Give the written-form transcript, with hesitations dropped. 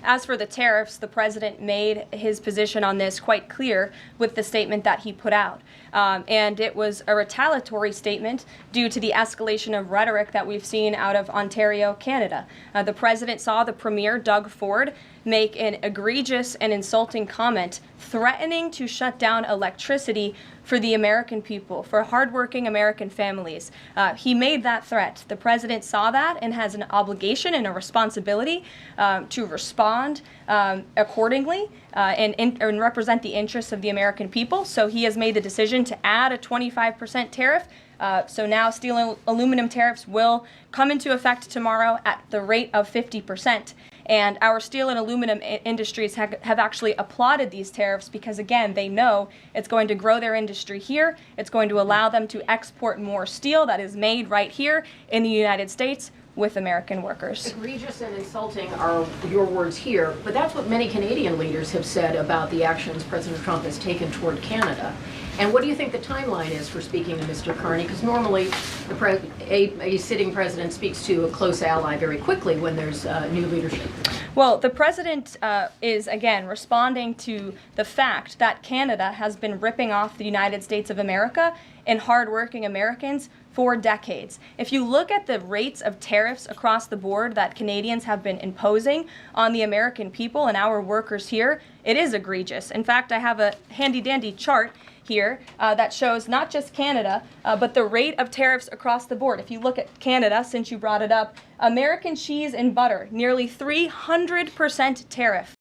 As for the tariffs, the president made his position on this quite clear with the statement that he put out. And it was a retaliatory statement due to the escalation of rhetoric that we've seen out of Ontario, Canada. The president saw the Premier, Doug Ford, make an egregious and insulting comment threatening to shut down electricity for the American people, for hardworking American families. He made that threat. The president saw that and has an obligation and a responsibility to respond accordingly and represent the interests of the American people. So he has made the decision to add a 25% tariff. So now steel and aluminum tariffs will come into effect tomorrow at the rate of 50%. And our steel and aluminum industries have actually applauded these tariffs because, again, they know it's going to grow their industry here. It's going to allow them to export more steel that is made right here in the United States with American workers. Egregious and insulting are your words here, but that's what many Canadian leaders have said about the actions President Trump has taken toward Canada. And what do you think the timeline is for speaking to Mr. Carney? Because normally a sitting president speaks to a close ally very quickly when there's new leadership. Well, the president is, again, responding to the fact that Canada has been ripping off the United States of America and hardworking Americans for decades. If you look at the rates of tariffs across the board that Canadians have been imposing on the American people and our workers here, it is egregious. In fact, I have a handy-dandy chart here that shows not just Canada, but the rate of tariffs across the board. If you look at Canada, since you brought it up, American cheese and butter, nearly 300% tariff.